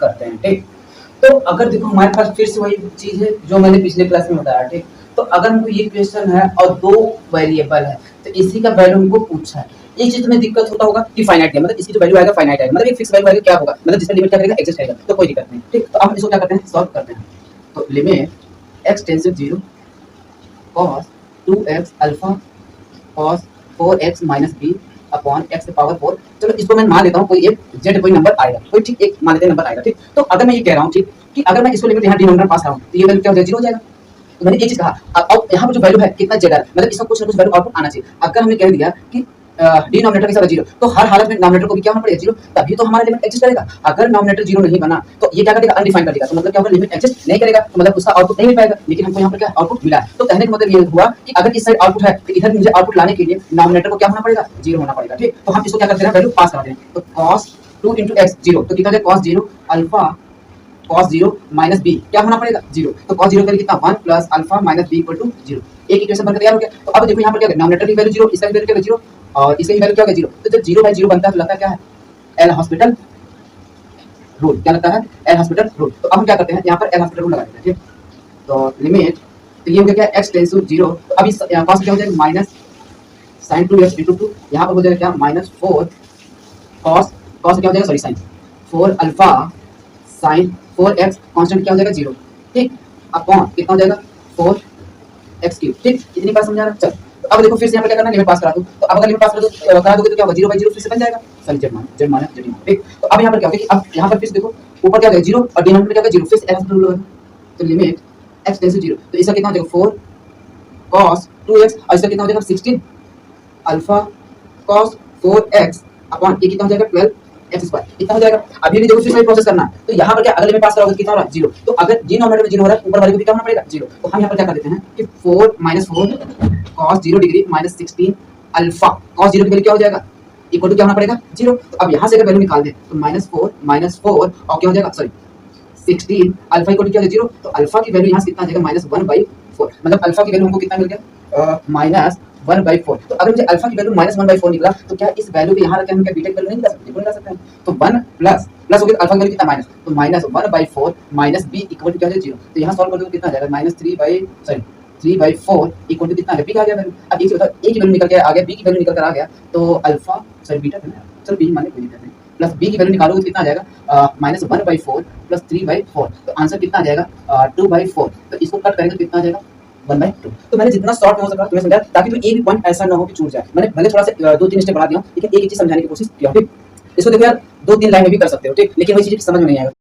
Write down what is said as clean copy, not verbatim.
करते हैं। ठीक, तो अगर देखो हमारे पास फिर से वही चीज है जो मैंने पिछले क्लास में बताया। ठीक, तो अगर हमको ये क्वेश्चन है और दो वेरिएबल है तो इसी का वैल्यू हमको पूछा है। एक चीज में दिक्कत होता होगा कि फाइनाइट है, मतलब इसकी जो वैल्यू आएगा फाइनाइट आएगा, मतलब एक फिक्स वैल्यू आएगा, क्या होगा मतलब जिसका लिमिट क्या करेगा एग्जिस्ट करेगा, तो कोई दिक्कत नहीं। ठीक, तो अब इसको क्या करते हैं, सॉल्व करते हैं। तो limit x tends to 0 cos 2x alpha cos 4x minus b upon x power 4। चलो इसको मैं मान लेता हूँ, कोई एक z कोई नंबर आएगा, कोई ठीक एक मान लेते हैं नंबर आएगा। ठीक, तो अगर मैं ये कह रहा हूँ ठीक कि अगर मैं इसको लेकर यहाँ डिनोमिनेटर पास कराऊँ तो ये वैल्यू क्या हो जाएगा, 0 हो जाएगा। तो मैंने एक चीज कहा, अब यहाँ पर जो वैल्यू है कितना जेड है, मतलब इसका कुछ ना कुछ वैल्यू आउटपुट आना चाहिए। अगर हमने कह दिया कि डिनोमिनेटर के साथ 0, तो हर हालत में डिनोमिनेटर को भी क्या होना पड़ेगा 0, तभी तो हमारा लिमिट एग्जिस्ट करेगा। अगर डिनोमिनेटर 0 नहीं बना तो ये क्या करेगा, अनडिफाइंड कर देगा, तो मतलब क्या होगा, लिमिट एग्जिस्ट नहीं करेगा, तो मतलब उसका आउटपुट नहीं मिल पाएगा। लेकिन हमको यहाँ पर क्या आउटपुट मिला है, तो कहने का मतलब ये हुआ कि अगर इस साइड आउटपुट है तो इधर मुझे आउटपुट लाने के लिए डिनोमिनेटर को क्या होना पड़ेगा, 0 होना पड़ेगा। ठीक, तो हम इसको क्या करते हैं, वैल्यू पास करते हैं। तो cos 2 * x 0, तो कितना हो जाएगा cos 0 alpha cos 0 minus b क्या होना पड़ेगा 0, तो cos 0 करें कितना 1 plus alpha minus b equal to 0। एक इक्वेशन बनकर तैयार हो गया। तो अब देखो यहाँ पर क्या है, डिनोमिनेटर की वैल्यू 0, इसका वैल्यू क्या है 0 और इसका वैल्यू क्या है 0, तो जब 0/0 बनता है तो लगता है क्या है, एल हॉस्पिटल रूल, क्या लगता है एल हॉस्पिटल रूल। तो अब हम क्या करते हैं, यहाँ पर एल हॉस्पिटल रूल लगा देते हैं। ठीक, तो लिमिट, तो ये हो गया क्या x टेंड्स टू 0, तो अब इस cos क्या हो जाएगा माइनस sin 2x * 2, यहाँ पर हो जाएगा क्या माइनस 4 cos क्या हो जाएगा, sorry sin 4 alpha sin 4x constant क्या हो जाएगा 0। ठीक, अपॉन कितना हो जाएगा 4x3। ठीक, इतनी बात समझा रहा। चल, तो अब देखो फिर से यहाँ पे क्या करना है, लिमिट पास करा दूं। तो अब अगर लिमिट पास करा दोगे तो क्या होगा, 0/0 फिर से बन जाएगा, सॉरी z माइनस z। ठीक, तो अब यहाँ पर क्या होगा कि अब यहाँ पर फिर से देखो ऊपर क्या हो जाएगा 0 और डिनोमिनेटर क्या होगा 0, फिर से एल हॉस्पिटल रूल होगा। तो लिमिट x टेंड्स टू 0, तो इसका कितना हो जाएगा 4 cos 2x और इसका कितना हो जाएगा 16 अल्फा cos 4x अपॉन ये कितना हो जाएगा 12x2, इतना हो जाएगा। अभी भी देखो फिर से प्रोसेस करना है। तो यहाँ पर क्या अगले में पास करोगे कितना हो रहा है 0, तो अगर डिनोमिनेटर में 0 हो रहा है ऊपर वाले को भी क्या होना पड़ेगा 0। तो हम यहाँ पर क्या कर देते हैं कि 4 - 4 cos 0 degree minus 16 alpha cos 0 की वैल्यू क्या हो जाएगा, इक्वल टू क्या होना पड़ेगा 0। तो अब यहाँ से अगर वैल्यू निकाल दें तो -4 और क्या हो जाएगा, सॉरी 16 अल्फा इक्वल टू क्या हो जाएगा 0। तो अल्फा की वैल्यू यहाँ से कितना आ जाएगा -1/4, मतलब अल्फा की वैल्यू हमको कितना मिल गया -1/4। तो अगर मुझे अल्फा की वैल्यू -1/4 निकला तो क्या इस वैल्यू को यहाँ रख के हम क्या बीटा की वैल्यू नहीं निकाल सकते, निकाल सकते हैं। तो 1 प्लस हो गया, अल्फा की वैल्यू कितना माइनस, तो -1/4 माइनस b इक्वल टू क्या हो जाएगा 0। तो यहाँ सॉल्व कर दो कितना आ जाएगा 3/4 इक्वल टू कितना आ गया, b का आ गया वैल्यू। अब एक बताओ, a की वैल्यू निकल के आ गया, b की वैल्यू निकल कर आ गया, तो अल्फा सॉरी बीटा था ना, चलो b मान लेते हैं, प्लस b की वैल्यू निकालोगे तो कितना आ जाएगा -1/4 प्लस 3/4, तो आंसर कितना आ जाएगा 2/4। तो इसको कट करेंगे तो कितना आ जाएगा 1/2। तो मैंने जितना शॉर्ट में हो सका तुम्हें समझाया, ताकि तो एक भी पॉइंट ऐसा ना हो कि छूट जाए। मैंने भले थोड़ा सा 2-3 स्टेप बढ़ा दिया हूं, लेकिन एक चीज समझाने की कोशिश किया। ठीक, इसको देखो यार 2-3 लाइन में भी कर सकते हो। ठीक, लेकिन वही चीज समझ में नहीं आएगा।